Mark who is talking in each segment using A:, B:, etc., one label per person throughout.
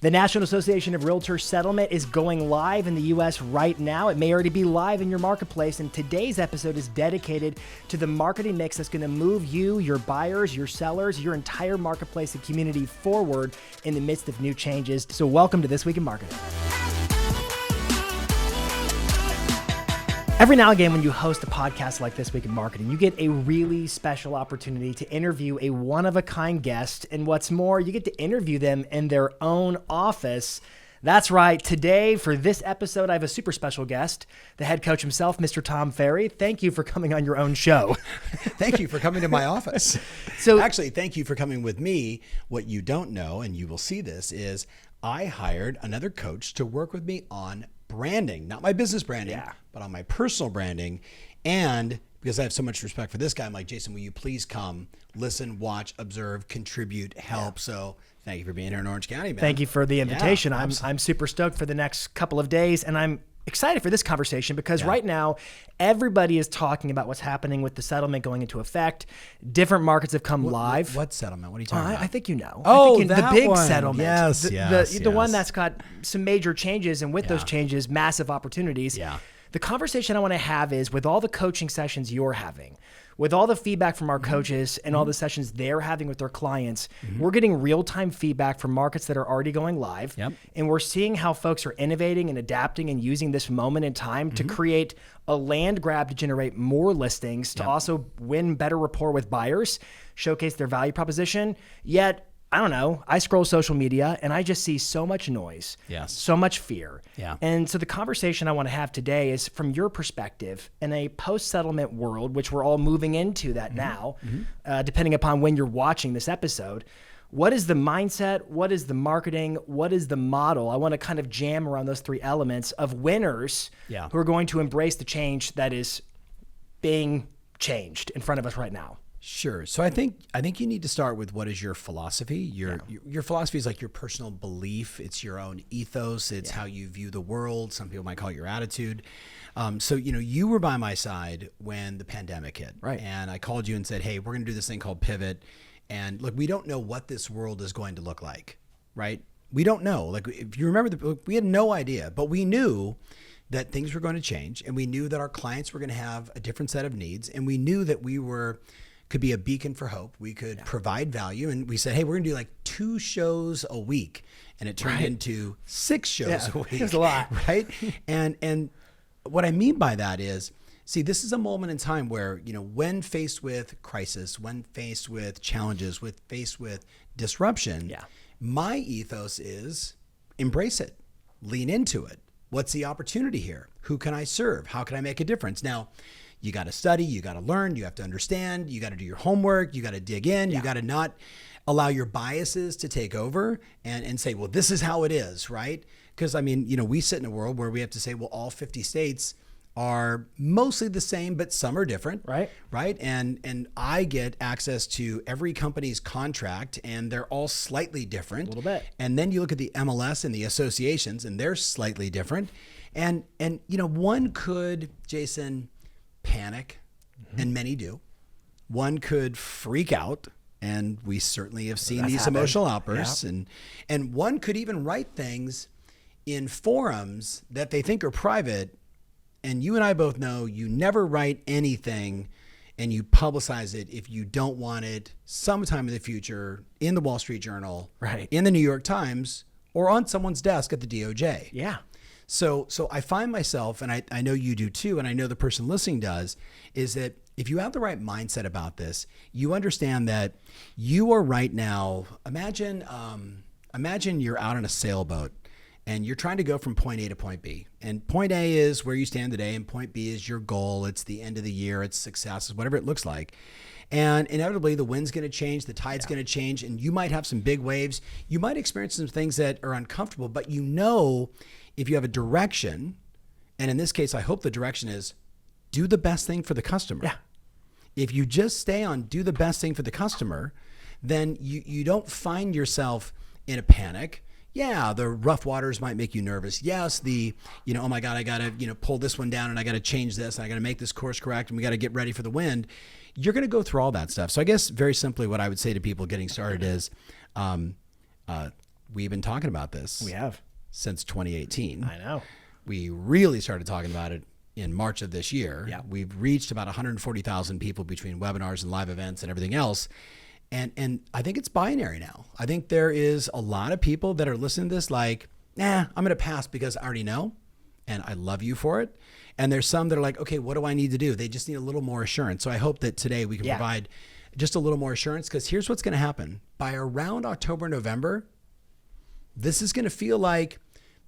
A: The National Association of Realtors settlement is going live in the U.S. right now. It may already be live in your marketplace, and today's episode is dedicated to the marketing mix that's going to move you, your buyers, your sellers, your entire marketplace and community forward in the midst of new changes. So welcome to This Week in Marketing. Every now and again, when you host a podcast like This Week in Marketing, you get a really special opportunity to interview a one-of-a-kind guest. And what's more, you get to interview them in their own office. That's right. Today, for this episode, I have a super special guest, the head coach himself, Mr. Tom Ferry. Thank you for coming on your own show.
B: Thank you for coming to my office. So actually, thank you for coming with me. What you don't know, and you will see this, is I hired another coach to work with me on branding, not my business branding, but on my personal branding. And because I have so much respect for this guy, I'm like, Jason, will you please come, listen, watch, observe, contribute, help? So thank you for being here in Orange County, man.
A: Thank you for the invitation. I'm super stoked for the next couple of days, and I'm excited for this conversation because right now everybody is talking about what's happening with the settlement going into effect. Different markets have come live.
B: What settlement? What are you talking about?
A: I think you know.
B: Oh,
A: I think
B: that
A: the big
B: one.
A: settlement.
B: Yes,
A: the one that's got some major changes, and with those changes, massive opportunities.
B: Yeah.
A: The conversation I want to have is with all the coaching sessions you're having, with all the feedback from our coaches and all the sessions they're having with their clients, we're getting real-time feedback from markets that are already going live. And we're seeing how folks are innovating and adapting and using this moment in time to create a land grab to generate more listings, to also win better rapport with buyers, showcase their value proposition. Yet, I don't know, I scroll social media and I just see so much noise, so much fear. And so the conversation I want to have today is from your perspective in a post-settlement world, which we're all moving into that now, depending upon when you're watching this episode. What is the mindset? What is the marketing? What is the model? I want to kind of jam around those three elements of winners who are going to embrace the change that is being changed in front of us right now.
B: Sure. So I think you need to start with what is your philosophy. Your philosophy is like your personal belief. It's your own ethos. It's how you view the world. Some people might call it your attitude. So, you were by my side when the pandemic hit. Right. And I called you and said, hey, we're going to do this thing called Pivot. And look, we don't know what this world is going to look like, right? We don't know. Like, if you remember, we had no idea, but we knew that things were going to change. And we knew that our clients were going to have a different set of needs. And we knew that we could be a beacon for hope. We could provide value. And we said, hey, we're going to do like 2 shows a week. And it turned into 6 shows a week.
A: It was a lot.
B: Right? And what I mean by that is, see, this is a moment in time where, when faced with crisis, when faced with challenges, faced with disruption, my ethos is embrace it, lean into it. What's the opportunity here? Who can I serve? How can I make a difference? Now, you got to study, you got to learn, you have to understand, you got to do your homework, you got to dig in, you got to not allow your biases to take over and say, well, this is how it is, right? Because we sit in a world where we have to say, well, all 50 states are mostly the same, but some are different, right? And I get access to every company's contract, and they're all slightly different.
A: A little bit.
B: And then you look at the MLS and the associations, and they're slightly different. And one could, Jason, panic, and many do. One could freak out, and we certainly have seen these emotional outbursts. And one could even write things in forums that they think are private. And you and I both know you never write anything and you publicize it if you don't want it sometime in the future in the Wall Street Journal, in the New York Times, or on someone's desk at the DOJ. So I find myself, and I know you do too, and I know the person listening does, is that if you have the right mindset about this, you understand that you are right now, imagine you're out on a sailboat and you're trying to go from point A to point B. And point A is where you stand today, and point B is your goal. It's the end of the year, it's success, whatever it looks like. And inevitably, the wind's going to change, the tide's going to change, and you might have some big waves. You might experience some things that are uncomfortable, but if you have a direction, and in this case, I hope the direction is do the best thing for the customer. If you just stay on do the best thing for the customer, then you don't find yourself in a panic. The rough waters might make you nervous. Yes, oh my God, I got to, pull this one down and I got to change this and I got to make this course correct and we got to get ready for the wind. You're going to go through all that stuff. So I guess very simply what I would say to people getting started is we've been talking about this.
A: We have.
B: Since 2018.
A: I know.
B: We really started talking about it in March of this year.
A: Yeah.
B: We've reached about 140,000 people between webinars and live events and everything else. And I think it's binary now. I think there is a lot of people that are listening to this like, nah, I'm going to pass because I already know. And I love you for it. And there's some that are like, okay, what do I need to do? They just need a little more assurance. So I hope that today we can provide just a little more assurance, because here's what's going to happen. By around October, November, this is going to feel like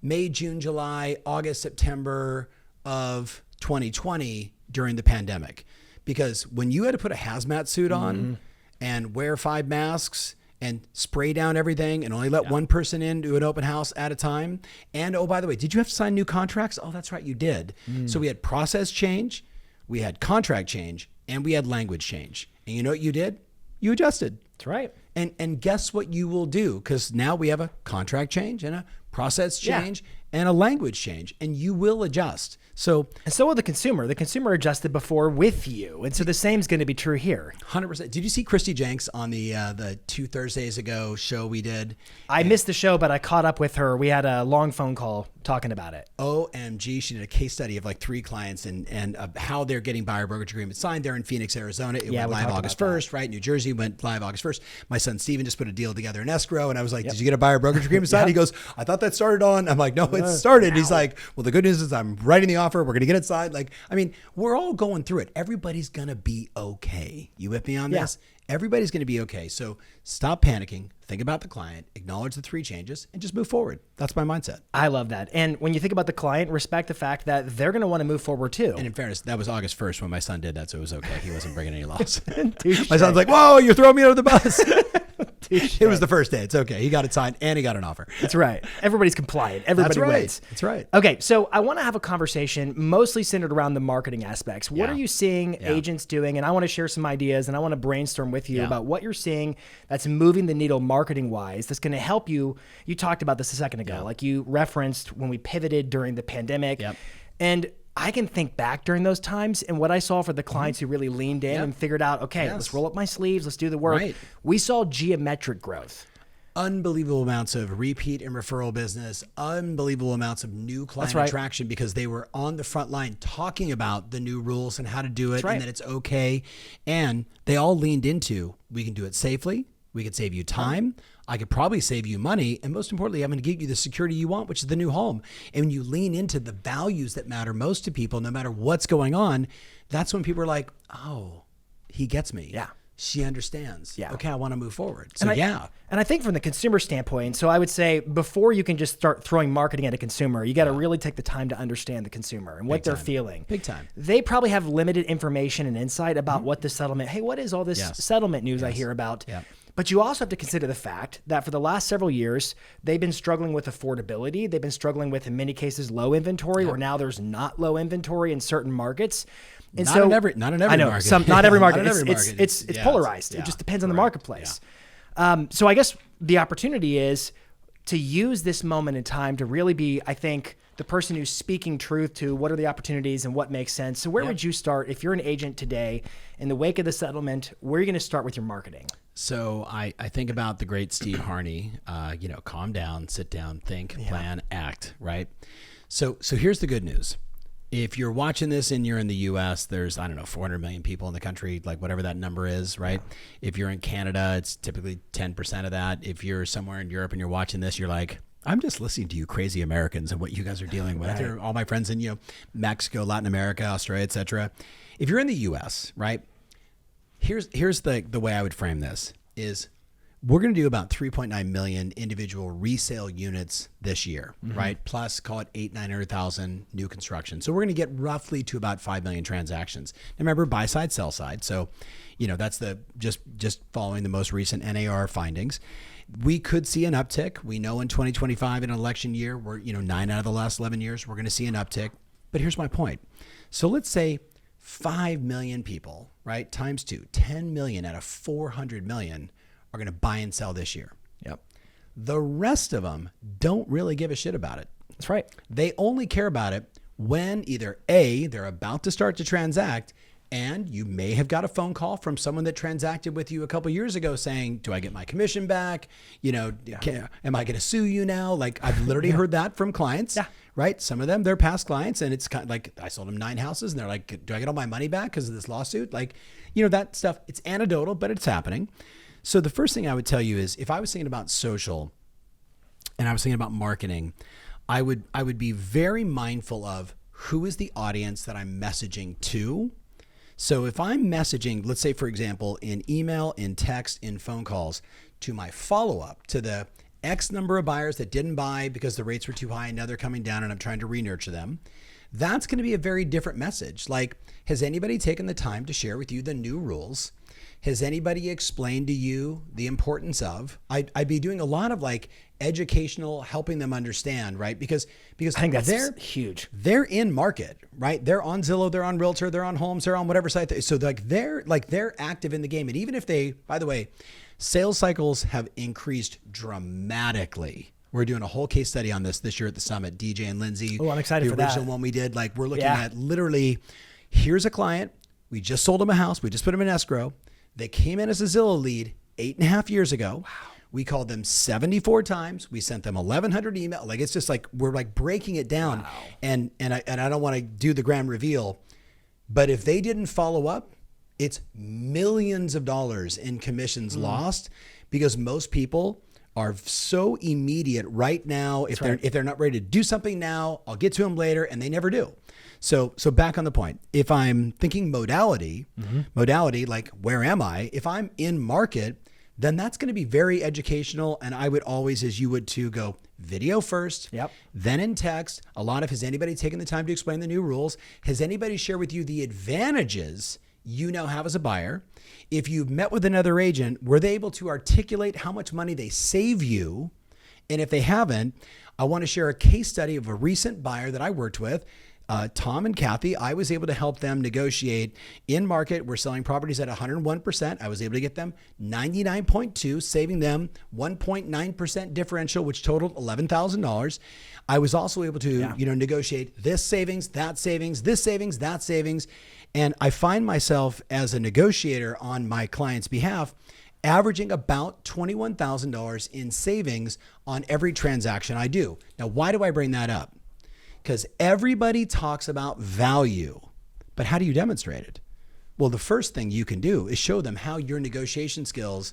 B: May, June, July, August, September of 2020 during the pandemic. Because when you had to put a hazmat suit on and wear 5 masks and spray down everything and only let one person in to an open house at a time. And oh, by the way, did you have to sign new contracts? Oh, that's right, you did. So we had process change, we had contract change, and we had language change. And you know what you did? You adjusted.
A: That's right.
B: And guess what you will do? Because now we have a contract change and a process change and a language change, and you will adjust. So
A: will the consumer. The consumer adjusted before with you. And so the same is going to be true here.
B: 100%. Did you see Christy Jenks on the 2 Thursdays ago show we did?
A: I missed the show, but I caught up with her. We had a long phone call talking about it.
B: OMG. She did a case study of like 3 clients and how they're getting buyer brokerage agreements signed. They're in Phoenix, Arizona. It went live August 1st, right? New Jersey went live August 1st. My son Steven just put a deal together in escrow. And I was like, did you get a buyer brokerage agreement signed? He goes, I thought that started on. I'm like, no, it started. He's like, well, the good news is I'm writing the offer. We're going to get it signed. Like, I mean, we're all going through it. Everybody's going to be okay. You with me on this? Everybody's going to be okay. So stop panicking. Think about the client, acknowledge the 3 changes, and just move forward. That's my mindset.
A: I love that. And when you think about the client, respect the fact that they're going to want to move forward too.
B: And in fairness, that was August 1st when my son did that, so it was okay. He wasn't bringing any loss. My son's like, whoa, you're throwing me under the bus. It was the first day. It's okay. He got it signed and he got an offer.
A: That's right. Everybody's compliant. Everybody wins.
B: That's right.
A: Okay, so I want to have a conversation mostly centered around the marketing aspects. What are you seeing agents doing? And I want to share some ideas and I want to brainstorm with you about what you're seeing that's moving the needle marketing-wise that's going to help you. You talked about this a second ago. Like you referenced when we pivoted during the pandemic. And I can think back during those times and what I saw for the clients who really leaned in and figured out, okay, let's roll up my sleeves, let's do the work. We saw geometric growth.
B: Unbelievable amounts of repeat and referral business, unbelievable amounts of new client attraction because they were on the front line talking about the new rules and how to do it and that it's okay. And they all leaned into, we can do it safely. We could save you time. I could probably save you money. And most importantly, I'm going to give you the security you want, which is the new home. And when you lean into the values that matter most to people, no matter what's going on, that's when people are like, oh, he gets me.
A: Yeah.
B: She understands.
A: Yeah.
B: Okay, I want to move forward. So
A: And I think from the consumer standpoint, so I would say before you can just start throwing marketing at a consumer, you got to really take the time to understand the consumer and what they're feeling.
B: Big time.
A: They probably have limited information and insight about what the settlement, hey, what is all this settlement news I hear about? But you also have to consider the fact that for the last several years, they've been struggling with affordability. They've been struggling with, in many cases, low inventory, or now there's not low inventory in certain markets. And
B: not in every market.
A: Not every market.
B: Not every market.
A: It's polarized. It just depends on the marketplace. So I guess the opportunity is to use this moment in time to really be, I think, the person who's speaking truth to what are the opportunities and what makes sense. So where would you start if you're an agent today in the wake of the settlement? Where are you going to start with your marketing?
B: So I think about the great Steve Harney, calm down, sit down, think, plan, act, right? So here's the good news. If you're watching this and you're in the US, there's, 400 million people in the country, like whatever that number is, right? If you're in Canada, it's typically 10% of that. If you're somewhere in Europe and you're watching this, you're like, I'm just listening to you crazy Americans and what you guys are dealing with. They're all my friends in, Mexico, Latin America, Australia, et cetera. If you're in the US, right? Here's the way I would frame this is we're going to do about 3.9 million individual resale units this year, right? Plus call it 900,000 new construction. So we're going to get roughly to about 5 million transactions. Now remember, buy side, sell side. So, that's the just following the most recent NAR findings. We could see an uptick. We know in 2025, in an election year, we're 9 out of the last 11 years, we're going to see an uptick. But here's my point. So let's say 5 million people, right? Times 2, 10 million out of 400 million are going to buy and sell this year. The rest of them don't really give a shit about it.
A: That's right.
B: They only care about it when either A, they're about to start to transact, And you may have got a phone call from someone that transacted with you a couple years ago saying, do I get my commission back? You know, am I going to sue you now? Like I've literally heard that from clients, right? Some of them, they're past clients, and it's kind of like, I sold them 9 houses and they're like, do I get all my money back because of this lawsuit? Like, you know, that stuff, it's anecdotal, but it's happening. So the first thing I would tell you is if I was thinking about social and I was thinking about marketing, I would be very mindful of who is the audience that I'm messaging to. So if I'm messaging, let's say, for example, in email, in text, in phone calls, to my follow-up, to the X number of buyers that didn't buy because the rates were too high and now they're coming down and I'm trying to re-nurture them, that's going to be a very different message. Like, has anybody taken the time to share with you the new rules? Has anybody explained to you the importance of? I'd be doing a lot of like educational, helping them understand, right? Because
A: I think that's huge.
B: They're in market, right? They're on Zillow, they're on Realtor, they're on Homes, they're on whatever site. So they're active in the game. And even if they, by the way, sales cycles have increased dramatically. We're doing a whole case study on this year at the summit. DJ and Lindsay.
A: Oh, I'm excited for that.
B: The original one we did, like we're looking at literally, here's a client. We just sold them a house. We just put them in escrow. They came in as a Zillow lead 8.5 years ago. Wow. We called them 74 times. We sent them 1,100 emails. Like, it's just like, we're like breaking it down. Wow. And I don't want to do the grand reveal, but if they didn't follow up, it's millions of dollars in commissions lost, because most people are so immediate right now. If they're not ready to do something now, I'll get to them later, and they never do. So back on the point, if I'm thinking modality, like where am I? If I'm in market, then that's going to be very educational. And I would always, as you would too, go video first, then in text. A lot of, has anybody taken the time to explain the new rules? Has anybody shared with you the advantages you now have as a buyer? If you've met with another agent, were they able to articulate how much money they save you? And if they haven't, I want to share a case study of a recent buyer that I worked with. Tom and Kathy, I was able to help them negotiate in market. We're selling properties at 101%. I was able to get them 99.2, saving them 1.9% differential, which totaled $11,000. I was also able to, negotiate this savings, that savings, this savings, that savings. And I find myself as a negotiator on my client's behalf, averaging about $21,000 in savings on every transaction I do. Now, why do I bring that up? Because everybody talks about value, but how do you demonstrate it? Well, the first thing you can do is show them how your negotiation skills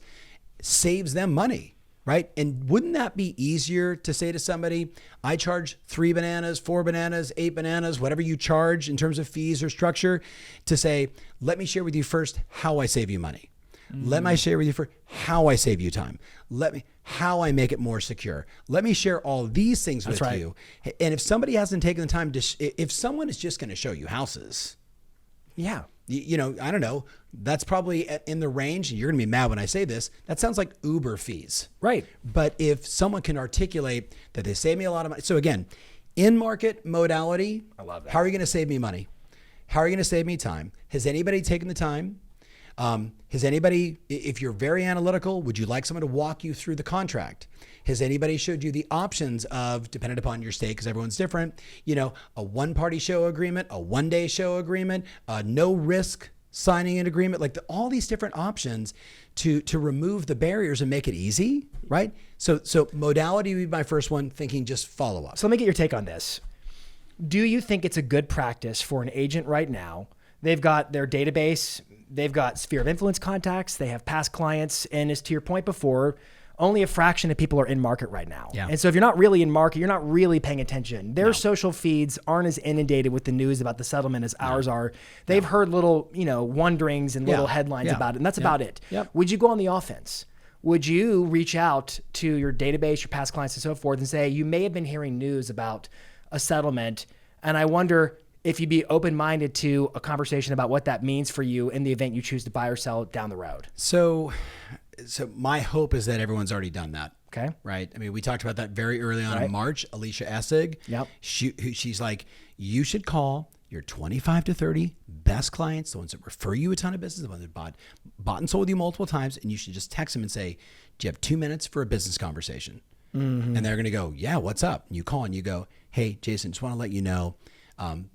B: saves them money, right? And wouldn't that be easier to say to somebody, I charge 3 bananas, 4 bananas, 8 bananas, whatever you charge in terms of fees or structure, to say, let me share with you first how I save you money. Let me share with you for how I save you time. How I make it more secure. Let me share all these things with you. And if somebody hasn't taken the time to, if someone is just going to show you houses, I don't know, that's probably in the range, and you're going to be mad when I say this, that sounds like Uber fees.
A: Right.
B: But if someone can articulate that they save me a lot of money. So again, in market modality,
A: I love that.
B: How are you going to save me money? How are you going to save me time? Has anybody taken the time? Has anybody, if you're very analytical, would you like someone to walk you through the contract? Has anybody showed you the options of, dependent upon your state, because everyone's different, a one-party show agreement, a one-day show agreement, no risk signing an agreement, like all these different options to remove the barriers and make it easy, right? So modality would be my first one, thinking just follow up.
A: So let me get your take on this. Do you think it's a good practice for an agent right now? They've got their database, they've got sphere of influence contacts, they have past clients, and as to your point before, only a fraction of people are in market right now. Yeah. And so if you're not really in market, you're not really paying attention. Their social feeds aren't as inundated with the news about the settlement as ours are. They've heard little, wonderings and little headlines about it, and that's about it. Yep. Would you go on the offense? Would you reach out to your database, your past clients and so forth, and say, you may have been hearing news about a settlement, and I wonder if you'd be open-minded to a conversation about what that means for you in the event you choose to buy or sell down the road?
B: So my hope is that everyone's already done that.
A: Okay.
B: Right. I mean, we talked about that very early on in March. Alicia Essig. Yep. She's like, you should call your 25 to 30 best clients, the ones that refer you a ton of business, the ones that bought and sold with you multiple times, and you should just text them and say, do you have 2 minutes for a business conversation? Mm-hmm. And they're going to go, yeah, what's up? And you call and you go, hey, Jason, just want to let you know,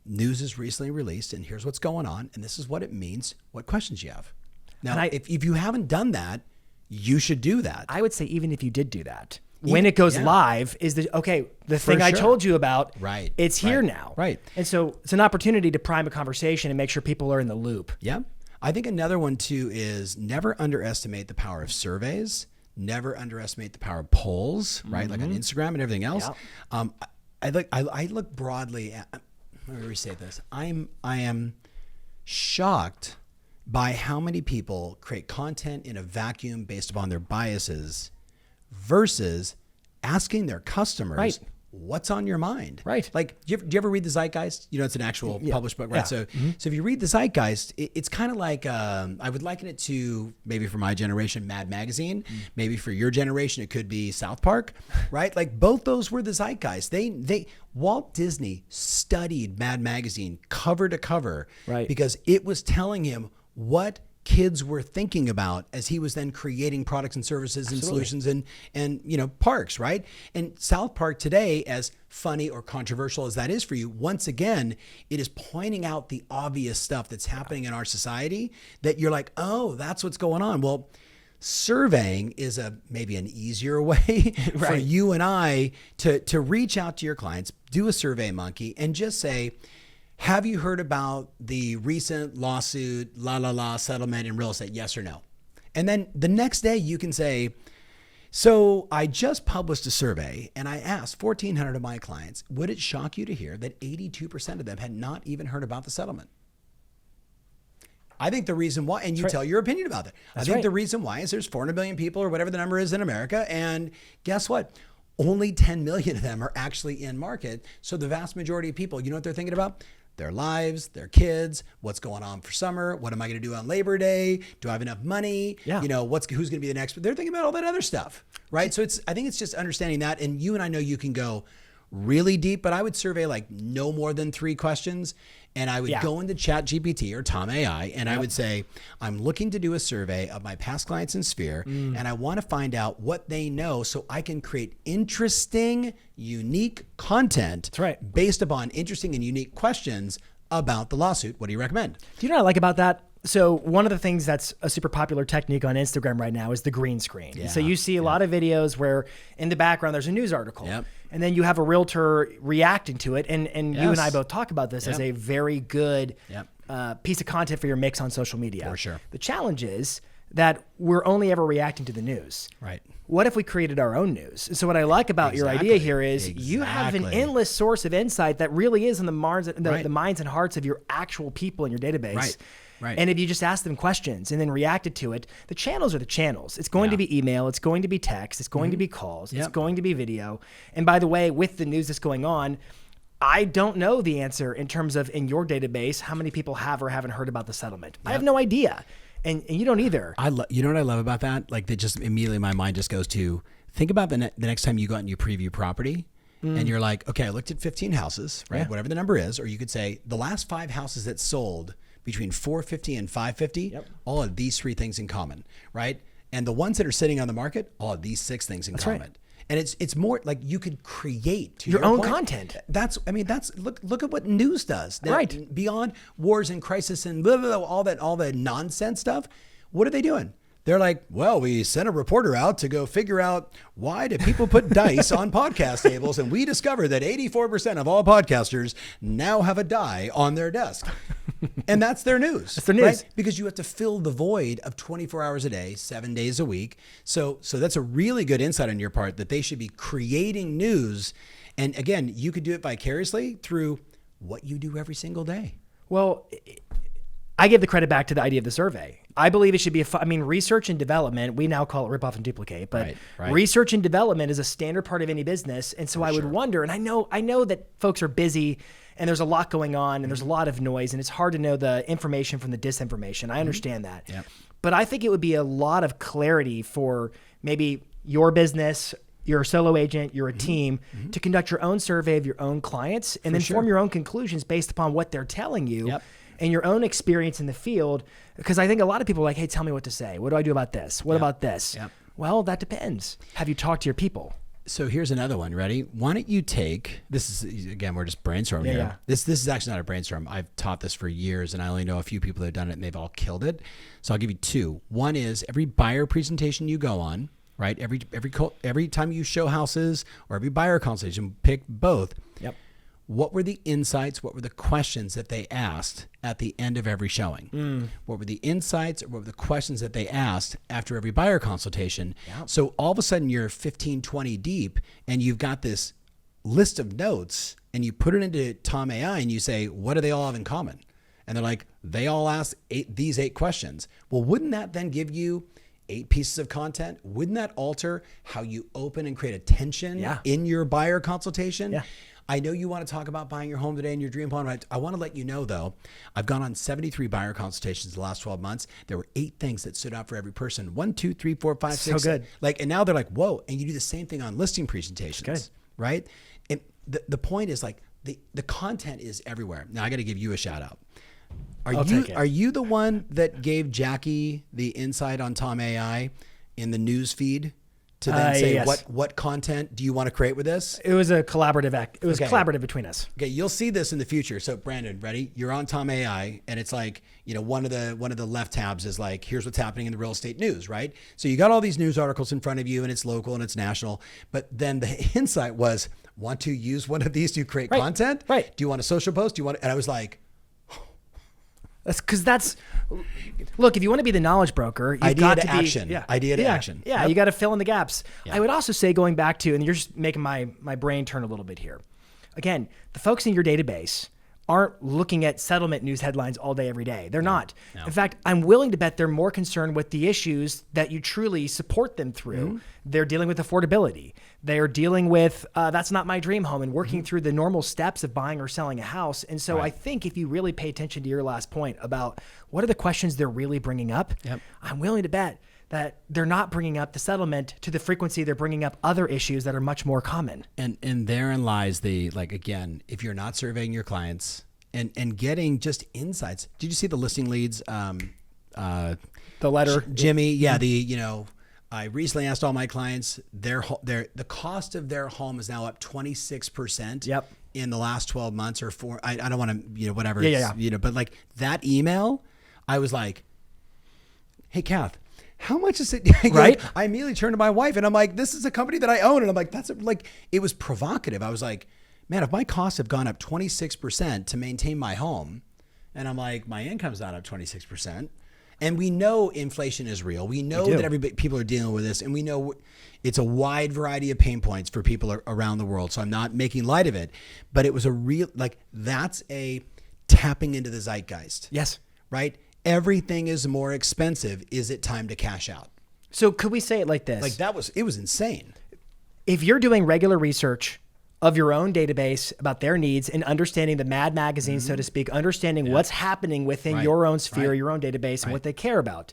B: news is recently released and here's what's going on. And this is what it means. What questions you have. Now, if you haven't done that, you should do that.
A: I would say even if you did do that, when it goes live is the thing I told you about,
B: right?
A: It's here now.
B: Right.
A: And so it's an opportunity to prime a conversation and make sure people are in the loop.
B: Yeah. I think another one too is never underestimate the power of surveys. Never underestimate the power of polls, right? Like on Instagram and everything else. Yeah. I look broadly at, let me restate this. I am shocked by how many people create content in a vacuum based upon their biases versus asking their customers what's on your mind.
A: Right.
B: Like, do you ever read the Zeitgeist? You know, it's an actual published book, right?
A: Yeah.
B: So if you read the Zeitgeist, it's kind of like, I would liken it to, maybe for my generation, Mad Magazine. Maybe for your generation, it could be South Park, right? Like both those were the Zeitgeist. Walt Disney studied Mad Magazine cover to cover,
A: right?
B: Because it was telling him what kids were thinking about as he was then creating products and services and solutions and parks, right? And South Park today, as funny or controversial as that is for you, once again, it is pointing out the obvious stuff that's happening in our society that you're like, oh, that's what's going on. Well, surveying is maybe an easier way for you and I to reach out to your clients, do a Survey Monkey, and just say, have you heard about the recent lawsuit, settlement in real estate? Yes or no? And then the next day you can say, so I just published a survey and I asked 1,400 of my clients, would it shock you to hear that 82% of them had not even heard about the settlement? I think the reason why, and you tell your opinion about it. I think the reason why is there's 400 million people or whatever the number is in America. And guess what? Only 10 million of them are actually in market. So the vast majority of people, you know what they're thinking about? Their lives, their kids, what's going on for summer, what am I going to do on Labor Day? Do I have enough money?
A: Yeah.
B: You know, who's going to be the next? They're thinking about all that other stuff, right? So I think it's just understanding that. And you and I know you can go really deep, but I would survey like no more than 3 questions. And I would go into ChatGPT or Tom AI and I would say, I'm looking to do a survey of my past clients in Sphere and I want to find out what they know so I can create interesting, unique content based upon interesting and unique questions about the lawsuit. What do you recommend?
A: Do you know what I like about that? So one of the things that's a super popular technique on Instagram right now is the green screen. Yeah, so you see a lot of videos where in the background there's a news article and then you have a realtor reacting to it. And you and I both talk about this as a very good piece of content for your mix on social media.
B: For sure.
A: The challenge is that we're only ever reacting to the news.
B: Right.
A: What if we created our own news? So what I like about your idea here is you have an endless source of insight that really is in the minds and hearts of your actual people in your database.
B: Right. Right.
A: And if you just ask them questions and then reacted to it, the channels are the channels. It's going to be email. It's going to be text. It's going to be calls. It's going to be video. And by the way, with the news that's going on, I don't know the answer in terms of in your database, how many people have or haven't heard about the settlement. I have no idea. And you don't either.
B: You know what I love about that? Like that just immediately my mind just goes to, think about the next time you go out and you preview property. And you're like, okay, I looked at 15 houses, right? Whatever the number is. Or you could say the last 5 houses that sold between 450 and 550, all of these 3 things in common, right? And the ones that are sitting on the market, all of these 6 things in common. Right. And it's more like you could create
A: your own content.
B: That's look at what news does. Now, right. Beyond wars and crisis and blah, blah, blah, all the nonsense stuff. What are they doing? They're like, well, we sent a reporter out to go figure out why do people put dice on podcast tables, and we discovered that 84% of all podcasters now have a die on their desk. And that's their news.
A: That's their news.
B: Right? Because you have to fill the void of 24 hours a day, 7 days a week. So that's a really good insight on your part that they should be creating news. And again, you could do it vicariously through what you do every single day.
A: Well, I give the credit back to the idea of the survey. I believe it should be research and development, we now call it rip off and duplicate, but research and development is a standard part of any business. And so I would wonder, and I know that folks are busy and there's a lot going on and there's a lot of noise and it's hard to know the information from the disinformation. I understand that. Yep. But I think it would be a lot of clarity for maybe your business, you're a solo agent, you're a team, to conduct your own survey of your own clients and then form your own conclusions based upon what they're telling you. Yep. And your own experience in the field, because I think a lot of people are like, hey, tell me what to say. What do I do about this? What about this? Yep. Well, that depends. Have you talked to your people?
B: So here's another one. Ready? Why don't you take, this is, again, we're just brainstorming here.
A: Yeah.
B: This is actually not a brainstorm. I've taught this for years, and I only know a few people that have done it, and they've all killed it. So I'll give you two. One is every buyer presentation you go on, right? Every time you show houses or every buyer consultation, pick both.
A: Yep.
B: What were the insights? What were the questions that they asked at the end of every showing? What were the insights or what were the questions that they asked after every buyer consultation?
A: Yep.
B: So all of a sudden you're 15, 20 deep and you've got this list of notes and you put it into Tom AI and you say, what do they all have in common? And they're like, they all asked these 8 questions. Well, wouldn't that then give you 8 pieces of content? Wouldn't that alter how you open and create attention in your buyer consultation?
A: Yeah.
B: I know you want to talk about buying your home today and your dream home. I want to let you know, though, I've gone on 73 buyer consultations the last 12 months. There were 8 things that stood out for every person. 1, 2, 3, 4, 5, 6.
A: So good.
B: Like, and now they're like, whoa. And you do the same thing on listing presentations,
A: Good.
B: right? And the point is like the content is everywhere. Now I got to give you a shout out. Are you the one that gave Jackie the insight on Tom AI in the news feed? To then say,
A: yes.
B: what content do you want to create with this?
A: It was a collaborative act. It was collaborative between us.
B: Okay, you'll see this in the future. So Brandon, ready? You're on Tom AI, and it's like, you know, one of the left tabs is like, here's what's happening in the real estate news, right? So you got all these news articles in front of you, and it's local and it's national. But then the insight was, want to use one of these to create content?
A: Right. Do
B: you want a social post? And I was like,
A: look, if you want to be the knowledge broker, you've got to be
B: action. Idea to action.
A: Yeah,
B: Yep.
A: You got to fill in the gaps.
B: Yeah.
A: I would also say, going back to, and you're just making my brain turn a little bit here. Again, the folks in your database aren't looking at settlement news headlines all day, every day. They're not.
B: No.
A: In fact, I'm willing to bet they're more concerned with the issues that you truly support them through. Mm-hmm. They're dealing with affordability. They're dealing with, that's not my dream home, and working through the normal steps of buying or selling a house. And so I think if you really pay attention to your last point about what are the questions they're really bringing up, I'm willing to bet that they're not bringing up the settlement to the frequency they're bringing up other issues that are much more common.
B: And therein lies the, like, again, if you're not surveying your clients and getting just insights. Did you see the listing leads?
A: The letter.
B: Jimmy, I recently asked all my clients, the cost of their home is now up 26% in the last 12 months or 4. I don't want to, whatever. But like that email, I was like, hey, Kath, how much is it?
A: Right.
B: I immediately turned to my wife and I'm like, this is a company that I own. And I'm like, it was provocative. I was like, man, if my costs have gone up 26% to maintain my home, and I'm like, my income's not up 26%. And we know inflation is real. We know that people are dealing with this, and we know it's a wide variety of pain points for people around the world. So I'm not making light of it, but it was a real, that's a tapping into the zeitgeist.
A: Yes.
B: Right? Everything is more expensive. Is it time to cash out?
A: So could we say it like this?
B: It was insane.
A: If you're doing regular research of your own database about their needs and understanding the Mad Magazine, so to speak, understanding what's happening within your own sphere, your own database, and what they care about,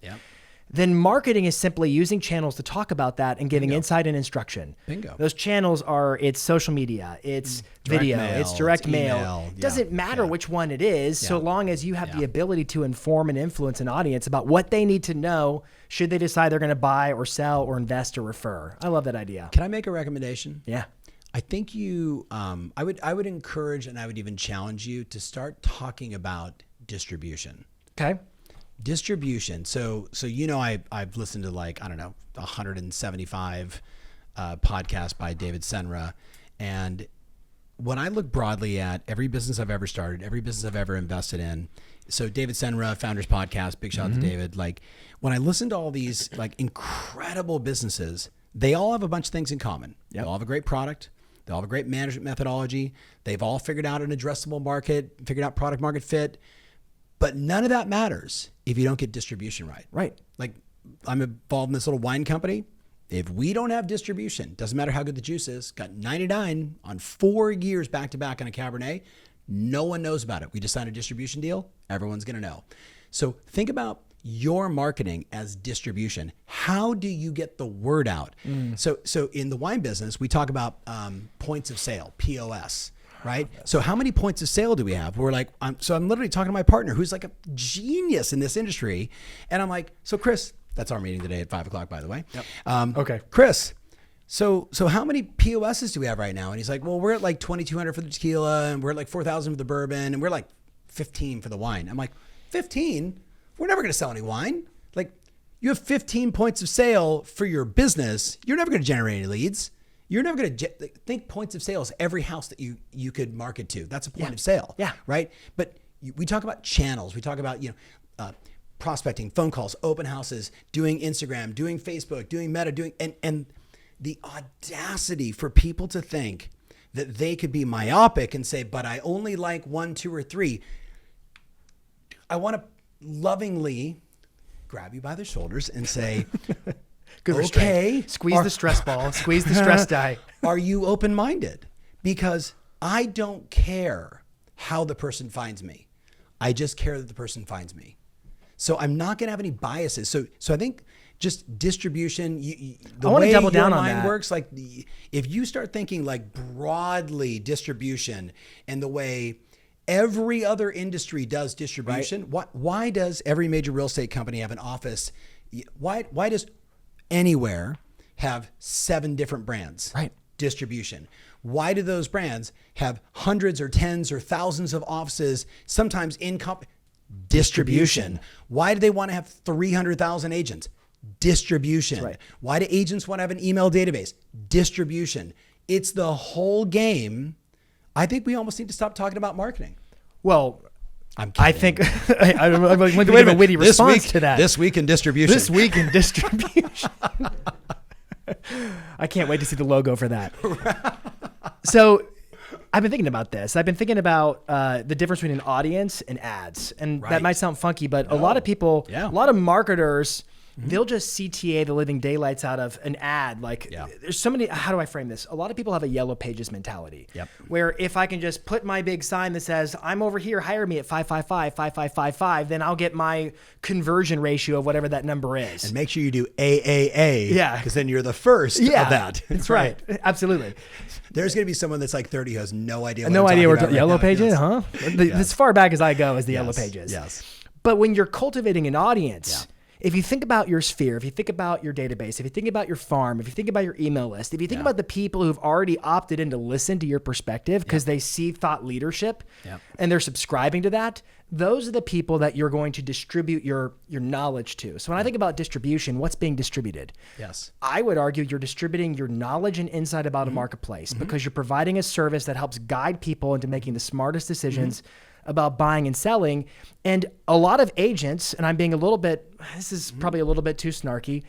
A: then marketing is simply using channels to talk about that and giving insight and instruction.
B: Bingo.
A: Those channels are, it's social media, it's video, it's direct mail. It doesn't matter which one it is, so long as you have the ability to inform and influence an audience about what they need to know should they decide they're going to buy or sell or invest or refer. I love that idea.
B: Can I make a recommendation?
A: Yeah.
B: I think I would encourage, and I would even challenge you to start talking about distribution.
A: Okay.
B: Distribution. So I've listened to 175 podcasts by David Senra, and when I look broadly at every business I've ever started, every business I've ever invested in. So David Senra, Founders Podcast, big shout out to David. Like when I listen to all these incredible businesses, they all have a bunch of things in common. They all have a great product. They all have a great management methodology. They've all figured out an addressable market, figured out product market fit. But none of that matters if you don't get distribution right.
A: Right.
B: Like I'm involved in this little wine company. If we don't have distribution, doesn't matter how good the juice is, got 99 on 4 years back to back on a Cabernet, no one knows about it. We just signed a distribution deal. Everyone's going to know. So think about your marketing as distribution. How do you get the word out? So in the wine business, we talk about points of sale, POS. Right. So how many points of sale do we have? We're like, I'm literally talking to my partner who's like a genius in this industry. And I'm like, so Chris, that's our meeting today at 5:00, by the way.
A: Okay.
B: Chris, so how many POSs do we have right now? And he's like, well, we're at like 2,200 for the tequila, and we're at like 4,000 for the bourbon, and we're like 15 for the wine. I'm like, 15? We're never going to sell any wine. Like, you have 15 points of sale for your business. You're never going to generate any leads. You're never going to think points of sales every house that you could market to. That's a point of sale.
A: Yeah.
B: Right. But we talk about channels. We talk about, prospecting, phone calls, open houses, doing Instagram, doing Facebook, doing Meta, and the audacity for people to think that they could be myopic and say, but I only like 1, 2, or 3. I want to lovingly grab you by the shoulders and say,
A: Good
B: okay,
A: squeeze the stress ball, squeeze the stress die.
B: Are you open-minded? Because I don't care how the person finds me. I just care that the person finds me. So I'm not going to have any biases. So I think just distribution, the way your mind works, like if you start thinking like broadly distribution and the way every other industry does distribution, right? Why does every major real estate company have an office? Why does Anywhere have 7 different brands?
A: Right.
B: Distribution. Why do those brands have hundreds or tens or thousands of offices, sometimes in distribution? Why do they want to have 300,000 agents? Distribution.
A: Right.
B: Why do agents want to have an email database? Distribution. It's the whole game. I think we almost need to stop talking about marketing.
A: Well,
B: I'm kidding.
A: I think I'm going to give a witty response to that.
B: This week in distribution.
A: This week in distribution. I can't wait to see the logo for that. So I've been thinking about this. I've been thinking about the difference between an audience and ads. And that might sound funky, but a lot of people, a lot of marketers, they'll just CTA the living daylights out of an ad. Like there's so many, how do I frame this? A lot of people have a yellow pages mentality where if I can just put my big sign that says, I'm over here, hire me at 555, 5555, then I'll get my conversion ratio of whatever that number is.
B: And make sure you do AAA.
A: Yeah.
B: Because then you're the first of that.
A: That's right. Absolutely.
B: There's going to be someone that's like 30 who has no idea what
A: no
B: I'm
A: idea
B: talking
A: where
B: about right
A: yellow
B: now.
A: pages,
B: Yes.
A: huh? As far back as I go is the yellow pages.
B: Yes.
A: But when you're cultivating an audience, if you think about your sphere, if you think about your database, if you think about your farm, if you think about your email list, if you think about the people who've already opted in to listen to your perspective because they see thought leadership and they're subscribing to that, those are the people that you're going to distribute your knowledge to. So when I think about distribution, what's being distributed?
B: Yes.
A: I would argue you're distributing your knowledge and insight about a marketplace because you're providing a service that helps guide people into making the smartest decisions about buying and selling. And a lot of agents, and I'm being this is probably a little bit too snarky,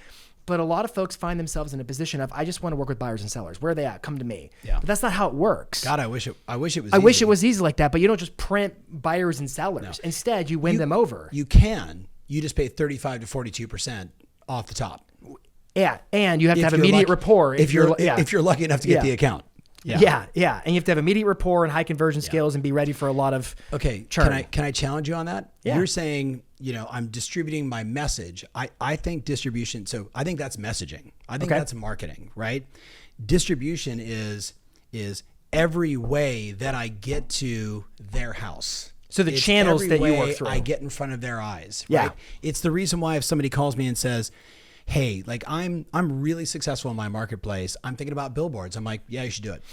A: but a lot of folks find themselves in a position of, I just want to work with buyers and sellers. Where are they at? Come to me.
B: Yeah.
A: But that's not how it works.
B: God, I wish it was easy.
A: I wish it was easy like that, but you don't just print buyers and sellers. No. Instead, you win them over.
B: You just pay 35 to 42% off the top.
A: Yeah. And you have to have immediate rapport.
B: If you're lucky enough to get the account.
A: Yeah. And you have to have immediate rapport and high conversion skills and be ready for a lot of churn.
B: Can I challenge you on that?
A: Yeah.
B: You're saying, I'm distributing my message. I think distribution, so I think that's messaging. I think that's marketing, right? Distribution is every way that I get to their house.
A: So the channels that you work through.
B: I get in front of their eyes,
A: Yeah.
B: right? It's the reason why if somebody calls me and says, hey, like I'm really successful in my marketplace. I'm thinking about billboards. I'm like, yeah, you should do it.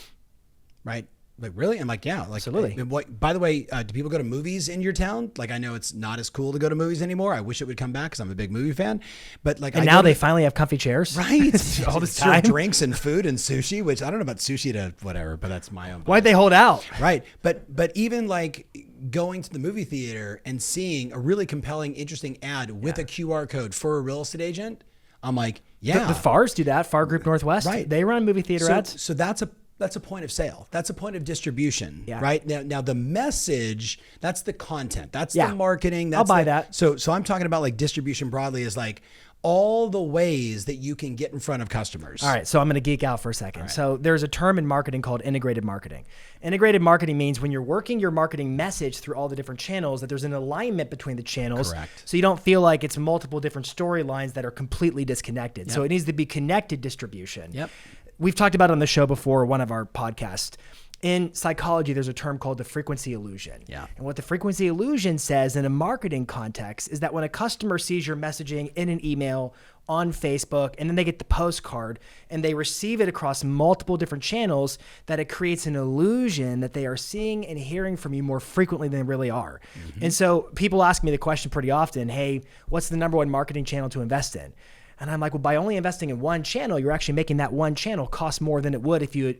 B: Right? Like, really? I'm like, yeah. Like,
A: absolutely.
B: By the way, do people go to movies in your town? Like, I know it's not as cool to go to movies anymore. I wish it would come back because I'm a big movie fan. But like,
A: now they finally have comfy chairs.
B: Right.
A: All this time.
B: Drinks and food and sushi, which I don't know about sushi to whatever, but that's my own.
A: Why'd they hold out?
B: Right. But even like going to the movie theater and seeing a really compelling, interesting ad with a QR code for a real estate agent, I'm like, yeah.
A: The FARs do that. FAR Group Northwest. Right. They run movie theater ads.
B: So that's a point of sale. That's a point of distribution.
A: Yeah.
B: Right. Now the message, that's the content. That's the marketing. That's
A: I'll buy that.
B: So I'm talking about like distribution broadly is like all the ways that you can get in front of customers.
A: All right. So I'm going to geek out for a second. Right. So there's a term in marketing called integrated marketing. Integrated marketing means when you're working your marketing message through all the different channels, that there's an alignment between the channels.
B: Correct.
A: So you don't feel like it's multiple different storylines that are completely disconnected. Yep. So it needs to be connected distribution.
B: Yep.
A: We've talked about it on the show before, one of our podcasts. In psychology, there's a term called the frequency illusion.
B: Yeah.
A: And what the frequency illusion says in a marketing context is that when a customer sees your messaging in an email on Facebook, and then they get the postcard and they receive it across multiple different channels, that it creates an illusion that they are seeing and hearing from you more frequently than they really are. And so people ask me the question pretty often, hey, what's the #1 marketing channel to invest in? And I'm like, well, by only investing in one channel, you're actually making that one channel cost more than it would if you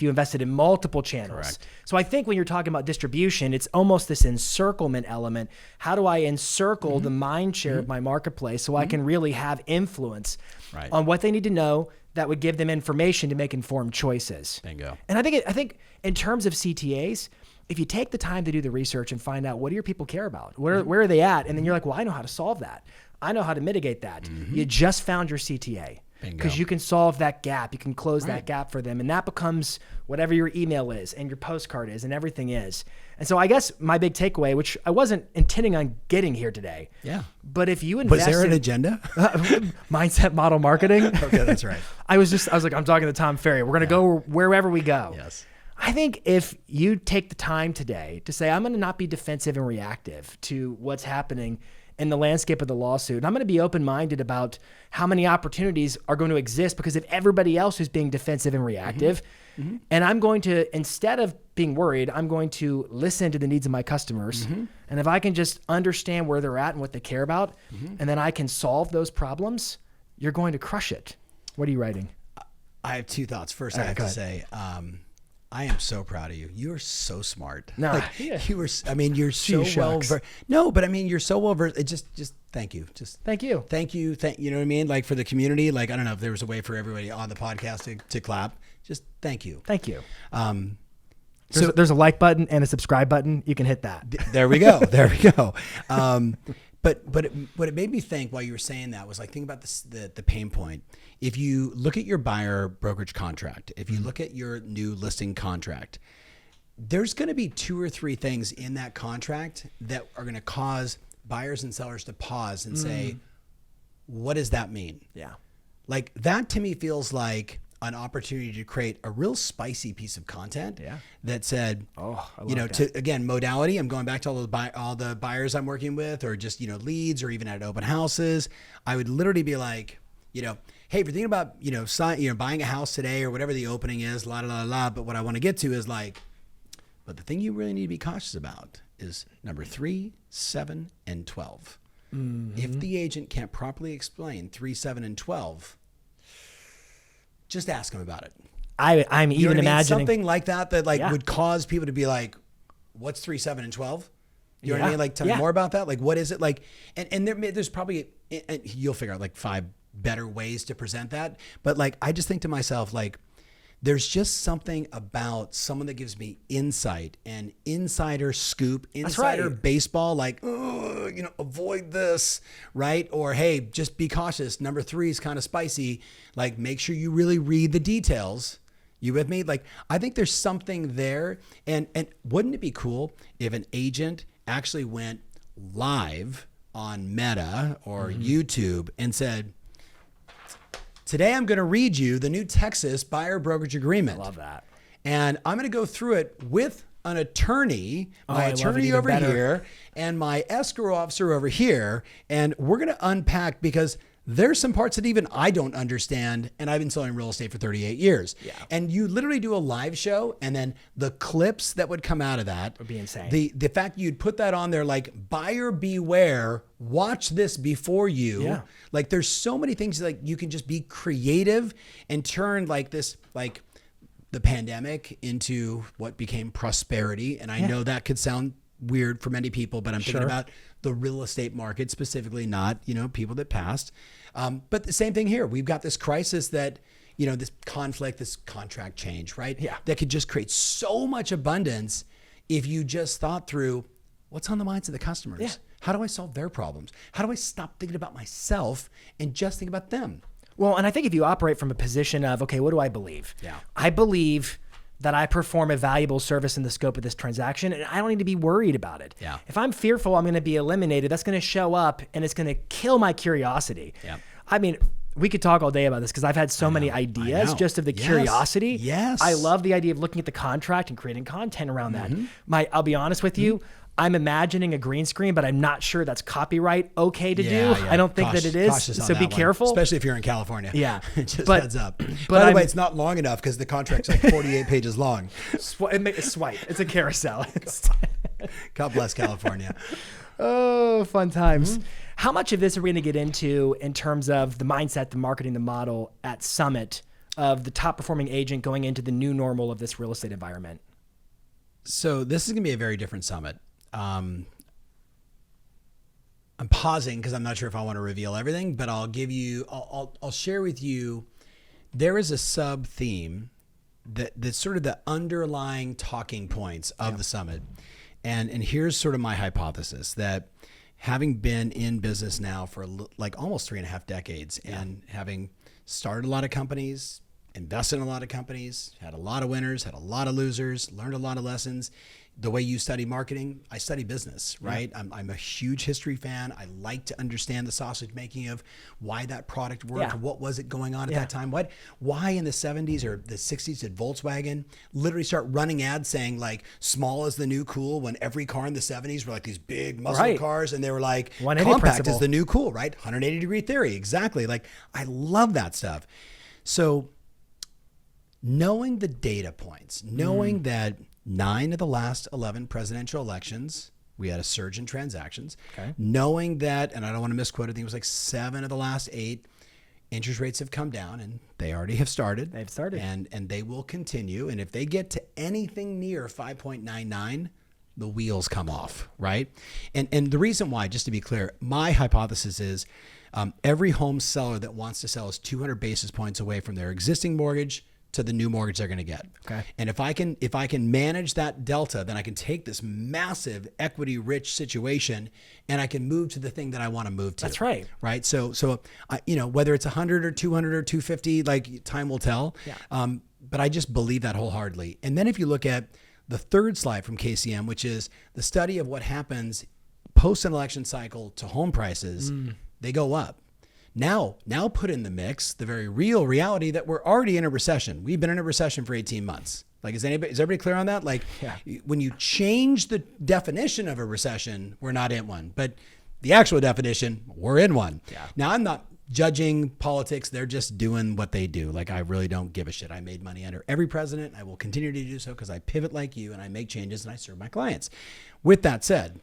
A: invested in multiple channels.
B: Correct.
A: So I think when you're talking about distribution, it's almost this encirclement element. How do I encircle the mind share of my marketplace so I can really have influence on what they need to know that would give them information to make informed choices?
B: Bingo.
A: And I think in terms of CTAs, if you take the time to do the research and find out what do your people care about, where are they at, and then you're like, well, I know how to solve that. I know how to mitigate that. You just found your CTA because you can solve that gap. You can close that gap for them. And that becomes whatever your email is and your postcard is and everything is. And so I guess my big takeaway, which I wasn't intending on getting here today.
B: Yeah.
A: But if you invest
B: Was there an agenda?
A: mindset model marketing.
B: Okay, that's right.
A: I was like, I'm talking to Tom Ferry. We're going to go wherever we go.
B: Yes.
A: I think if you take the time today to say, I'm going to not be defensive and reactive to what's happening in the landscape of the lawsuit, and I'm going to be open-minded about how many opportunities are going to exist because of everybody else who's being defensive and reactive. And I'm going to, instead of being worried, I'm going to listen to the needs of my customers. And if I can just understand where they're at and what they care about, and then I can solve those problems, you're going to crush it. What are you writing?
B: I have two thoughts. First, I have to say, I am so proud of you. You are so smart.
A: No,
B: like, you were. I mean, you're so well versed. No, but I mean, you're so well versed. Just thank you. Just
A: thank you.
B: Thank you. You know what I mean? Like for the community. Like I don't know if there was a way for everybody on the podcast to clap. Just thank you.
A: Thank you.
B: So
A: there's a like button and a subscribe button. You can hit that.
B: There we go. There we go. But what it made me think while you were saying that was like, think about this, the pain point. If you look at your buyer brokerage contract, if you look at your new listing contract, there's going to be 2 or 3 things in that contract that are going to cause buyers and sellers to pause and say, what does that mean?
A: Yeah.
B: Like that to me feels like an opportunity to create a real spicy piece of content that said, again, modality. I'm going back to all the buyers I'm working with, or just, leads, or even at open houses. I would literally be like, hey, if you're thinking about, buying a house today or whatever the opening is, la, la, la, la. But what I want to get to is like, but the thing you really need to be cautious about is number 3, 7, and 12. If the agent can't properly explain 3, 7, and 12, just ask them about it.
A: I'm even imagining
B: something like that would cause people to be like, what's 3, 7, and 12? You know what I mean? Like, tell me more about that. Like, what is it? Like, and there's probably, and you'll figure out like 5 better ways to present that. But like, I just think to myself, like, there's just something about someone that gives me insight and insider scoop, insider baseball, like, avoid this, right? Or, hey, just be cautious. Number 3 is kind of spicy. Like, make sure you really read the details. You with me? Like, I think there's something there. And wouldn't it be cool if an agent actually went live on Meta or YouTube and said, today I'm going to read you the new Texas buyer brokerage agreement.
A: I love that.
B: And I'm going to go through it with an attorney, my attorney over here, and my escrow officer over here. And we're going to unpack, because there's some parts that even I don't understand. And I've been selling real estate for 38 years. Yeah. And you literally do a live show, and then the clips that would come out of that
A: would be insane.
B: The fact you'd put that on there, like, buyer beware, watch this before you. Yeah. Like, there's so many things, like, you can just be creative and turn like this, like the pandemic into what became prosperity. And I know that could sound weird for many people, but I'm thinking about the real estate market specifically, not, people that passed. But the same thing here. We've got this crisis that, this conflict, this contract change, right? Yeah. That could just create so much abundance if you just thought through what's on the minds of the customers. Yeah. How do I solve their problems? How do I stop thinking about myself and just think about them?
A: Well, and I think if you operate from a position of, okay, what do I believe? Yeah. I believe that I perform a valuable service in the scope of this transaction, and I don't need to be worried about it. Yeah. If I'm fearful I'm going to be eliminated, that's going to show up and it's going to kill my curiosity. Yeah. I mean, we could talk all day about this because I've had so many ideas just of the curiosity. Yes. I love the idea of looking at the contract and creating content around that. I'll be honest with you, I'm imagining a green screen, but I'm not sure that's copyright okay to do.
B: Yeah.
A: I don't think that it is.
B: Cautious on
A: So
B: that
A: be
B: one,
A: careful.
B: especially if you're in California.
A: Yeah.
B: Just heads up.
A: But
B: By the way, it's not long enough because the contract's like 48 pages long.
A: It's swipe. It's a carousel.
B: God bless California.
A: Oh, fun times. How much of this are we going to get into in terms of the mindset, the marketing, the model at Summit of the top performing agent going into the new normal of this real estate environment?
B: So this is going to be a very different summit. I'm pausing because I'm not sure if I want to reveal everything, but I'll share with you. There is a sub theme that's sort of the underlying talking points of the summit. And here's sort of my hypothesis that having been in business now for like almost 3.5 decades and having started a lot of companies, invested in a lot of companies, had a lot of winners, had a lot of losers, learned a lot of lessons. The way you study marketing, I study business, right? Yeah. I'm a huge history fan. I like to understand the sausage making of why that product worked. Yeah. What was it going on at that time? Why in the 70s or the 60s did Volkswagen literally start running ads saying like small is the new cool when every car in the 70s were like these big muscle cars and they were like compact is the new cool, right? 180 degree theory, exactly. Like I love that stuff. So knowing the data points, knowing that 9 of the last 11 presidential elections, we had a surge in transactions. Okay. Knowing that, and I don't want to misquote, I think it was like 7 of the last 8 interest rates have come down, and they already have started.
A: They've started.
B: And they will continue. And if they get to anything near 5.99, the wheels come off, right? And the reason why, just to be clear, my hypothesis is every home seller that wants to sell is 200 basis points away from their existing mortgage to the new mortgage they're going to get.
A: Okay.
B: And if I can manage that delta, then I can take this massive equity rich situation and I can move to the thing that I want to move to.
A: That's right.
B: Right. So whether it's 100 or 200 or 250, like time will tell. Yeah. But I just believe that wholeheartedly. And then if you look at the third slide from KCM, which is the study of what happens post an election cycle to home prices, they go up. Now put in the mix the very real reality that we're already in a recession. We've been in a recession for 18 months. Like, is everybody clear on that? Like, when you change the definition of a recession, we're not in one. But the actual definition, we're in one. Yeah. Now, I'm not judging politics. They're just doing what they do. Like, I really don't give a shit. I made money under every president. I will continue to do so because I pivot like you and I make changes and I serve my clients. With that said,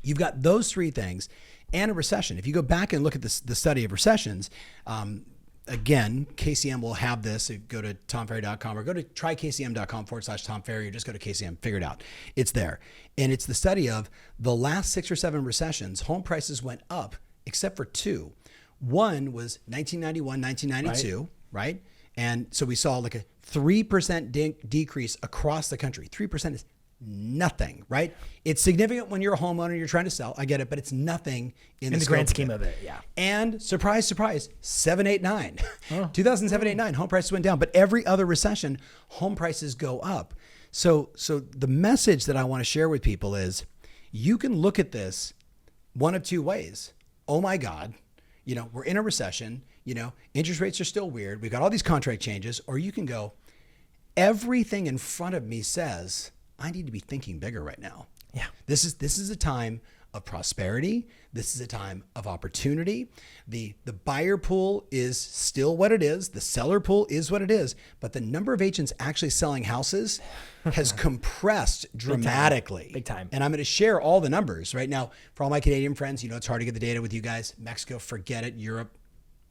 B: you've got those three things. And a recession. If you go back and look at the study of recessions, again, KCM will have this. If you go to tomferry.com or go to trykcm.com/Tom Ferry or just go to KCM, figure it out. It's there. And it's the study of the last 6 or 7 recessions, home prices went up except for 2. One was 1991, 1992, right? And so we saw like a 3% decrease across the country. 3% is nothing, right? It's significant when you're a homeowner, you're trying to sell. I get it, but it's nothing in the
A: grand scheme of it. Yeah.
B: And surprise, surprise, 7, 8, 9. 2007, 8, 9, home prices went down, but every other recession, home prices go up. So the message that I want to share with people is you can look at this one of two ways. Oh my God, we're in a recession, interest rates are still weird. We've got all these contract changes, or you can go, everything in front of me says, I need to be thinking bigger right now. Yeah. This is a time of prosperity. This is a time of opportunity. The buyer pool is still what it is. The seller pool is what it is. But the number of agents actually selling houses has compressed dramatically.
A: Big time.
B: And I'm going to share all the numbers right now. For all my Canadian friends, it's hard to get the data with you guys. Mexico, forget it. Europe,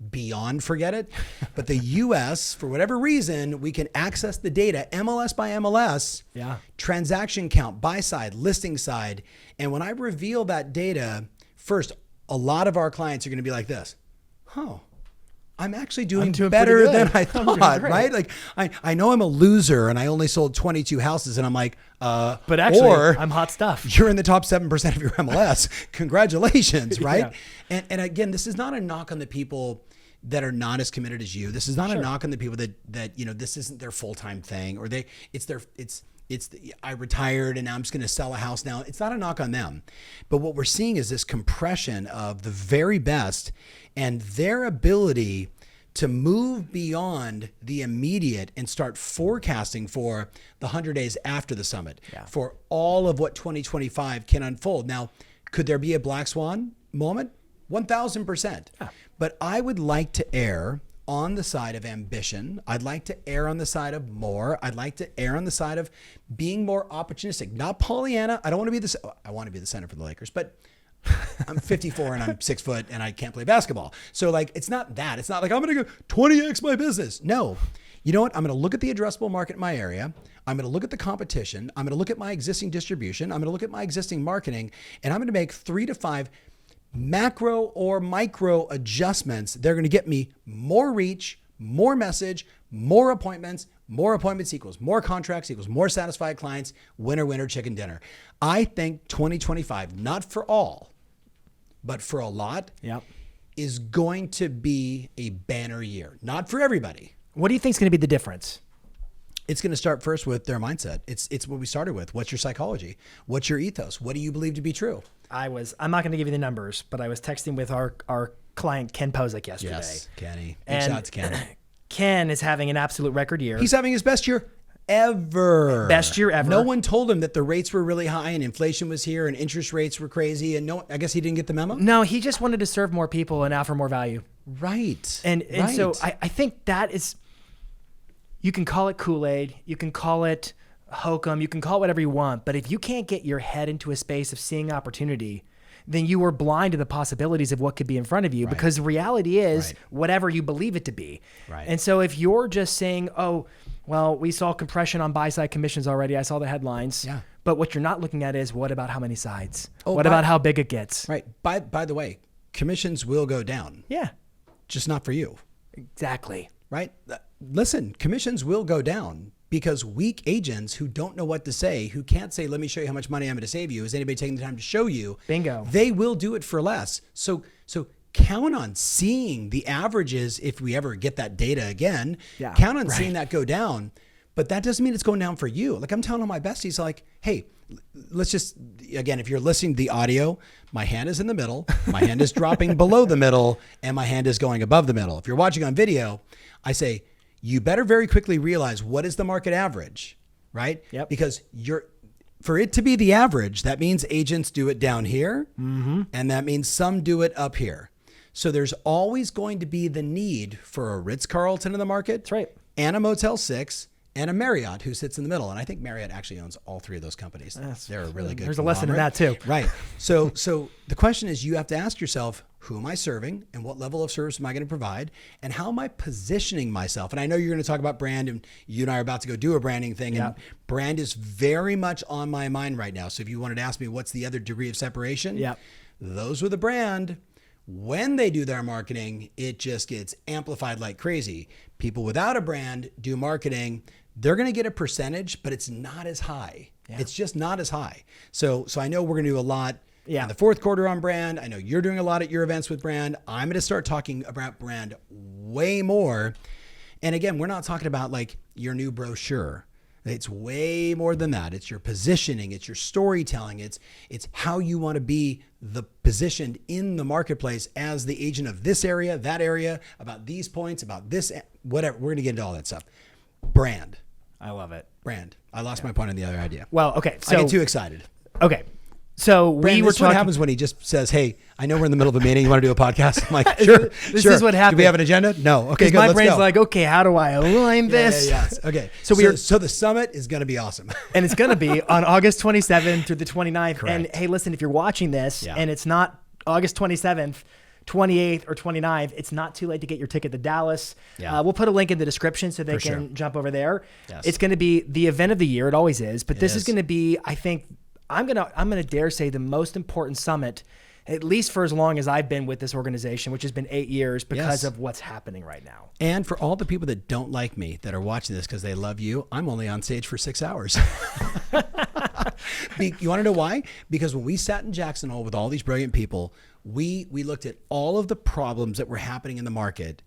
B: beyond forget it. But the US, for whatever reason, we can access the data MLS by MLS, transaction count, buy side, listing side. And when I reveal that data, first, a lot of our clients are going to be like this. I'm actually doing better than I thought, right? Like I know I'm a loser and I only sold 22 houses and I'm like,
A: but actually I'm hot stuff.
B: You're in the top 7% of your MLS. Congratulations, right? Yeah. And again, this is not a knock on the people that are not as committed as you. This is not a knock on the people that this isn't their full-time thing or I retired and now I'm just going to sell a house now. It's not a knock on them. But what we're seeing is this compression of the very best and their ability to move beyond the immediate and start forecasting for the 100 days after the summit, for all of what 2025 can unfold. Now, could there be a black swan moment? 1,000%. Yeah. But I would like to err on the side of ambition. I'd like to err on the side of more. I'd like to err on the side of being more opportunistic, not Pollyanna. I want to be the center for the Lakers, but I'm 54 and I'm 6 foot and I can't play basketball. So like, it's not that. It's not like I'm going to go 20x my business. No. You know what? I'm going to look at the addressable market in my area. I'm going to look at the competition. I'm going to look at my existing distribution. I'm going to look at my existing marketing, and I'm going to make 3 to 5 macro or micro adjustments. They're going to get me more reach, more message, more appointments. More appointments equals more contracts equals more satisfied clients. Winner, winner, chicken dinner. I think 2025, not for all, but for a lot, is going to be a banner year. Not for everybody.
A: What do you think is going to be the difference?
B: It's going to start first with their mindset. It's what we started with. What's your psychology? What's your ethos? What do you believe to be true?
A: I'm not going to give you the numbers, but I was texting with our client, Ken Posick, yesterday.
B: Yes, Kenny. Big shout to Ken.
A: Ken is having an absolute record year.
B: He's having his best year ever.
A: Best year ever.
B: No one told him that the rates were really high and inflation was here and interest rates were crazy. And I guess he didn't get the memo?
A: No, he just wanted to serve more people and offer more value.
B: Right.
A: And so I think that is, you can call it Kool-Aid, you can call it hokum, you can call it whatever you want, but if you can't get your head into a space of seeing opportunity, then you are blind to the possibilities of what could be in front of you, because the reality is whatever you believe it to be. Right. And so if you're just saying, oh, well, we saw compression on buy-side commissions already, I saw the headlines. Yeah. But what you're not looking at is, what about how many sides? What about how big it gets?
B: Right. By the way, commissions will go down.
A: Yeah.
B: Just not for you.
A: Exactly.
B: Right? Listen, commissions will go down because weak agents who don't know what to say, who can't say, let me show you how much money I'm going to save you. Is anybody taking the time to show you?
A: Bingo.
B: They will do it for less. So count on seeing the averages if we ever get that data again. Yeah, count on seeing that go down. But that doesn't mean it's going down for you. Like I'm telling all my besties, like, hey, let's just, again, if you're listening to the audio, my hand is in the middle, my hand is dropping below the middle, and my hand is going above the middle. If you're watching on video, I say, you better very quickly realize what is the market average, right? Yep. Because for it to be the average, that means agents do it down here, and that means some do it up here. So there's always going to be the need for a Ritz-Carlton in the market. That's right. And a Motel 6 and a Marriott who sits in the middle. And I think Marriott actually owns all three of those companies. They're a really good
A: There's a lesson in that too.
B: Right. So the question is, you have to ask yourself, who am I serving and what level of service am I going to provide? And how am I positioning myself? And I know you're going to talk about brand, and you and I are about to go do a branding thing. And brand is very much on my mind right now. So if you wanted to ask me what's the other degree of separation, those with a brand, when they do their marketing, it just gets amplified like crazy. People without a brand do marketing. They're going to get a percentage, but it's not as high. It's just not as high. So I know we're going to do a lot in the fourth quarter on brand. I know you're doing a lot at your events with brand. I'm going to start talking about brand way more. And again, we're not talking about like your new brochure. It's way more than that. It's your positioning. It's your storytelling. It's how you want to be positioned in the marketplace as the agent of this area, that area, about these points, about this, whatever. We're going to get into all that stuff. Brand.
A: I love it.
B: Brand. I lost my point on the other idea.
A: Well, okay.
B: So I get too excited.
A: Okay. So
B: Brand, this is what happens when he just says, hey, I know we're in the middle of a meeting. You want to do a podcast? I'm like, sure.
A: This is what happens.
B: Do we have an agenda? No. Okay, good.
A: My brain's like, okay, how do I align this?
B: Yes. Okay. So the summit is going to be awesome.
A: And it's going to be on August 27th through the 29th.
B: Correct.
A: And hey, listen, if you're watching this and it's not August 27th, 28th or 29th, it's not too late to get your ticket to Dallas. We'll put a link in the description so they can jump over there. Yes. It's going to be the event of the year. It always is. But this is going to be, I think, I'm gonna dare say the most important summit, at least for as long as I've been with this organization, which has been 8 years, because of what's happening right now.
B: And for all the people that don't like me, that are watching this because they love you, I'm only on stage for 6 hours. You want to know why? Because when we sat in Jackson Hole with all these brilliant people, we looked at all of the problems that were happening in the market,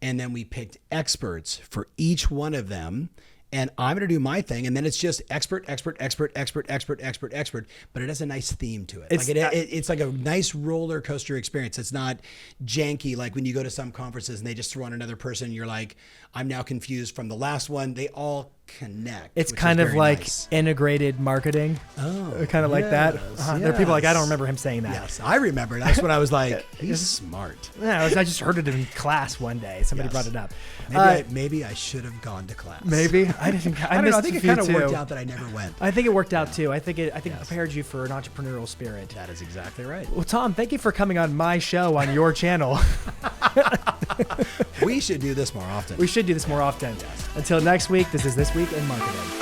B: and then we picked experts for each one of them. and I'm going to do my thing. And then it's just expert, expert, expert, expert, expert, expert, expert. But it has a nice theme to it. It's like a nice roller coaster experience. It's not janky like when you go to some conferences and they just throw on another person. And you're like, I'm now confused from the last one. They all connect.
A: It's kind of like integrated marketing.
B: Oh,
A: kind of like that. There are people like, I don't remember him saying that.
B: Yes, I remember. That's when I was like, he's smart.
A: Yeah, I just heard it in class one day. Somebody brought it up.
B: Maybe I should have gone to class.
A: Maybe I didn't. I
B: don't know. I think it kind of worked out that I never went.
A: I think it worked out too. I think it prepared you for an entrepreneurial spirit.
B: That is exactly right.
A: Well, Tom, thank you for coming on my show on your channel.
B: We should do this more often.
A: We should do this more often. Until next week, this is This Week in Marketing.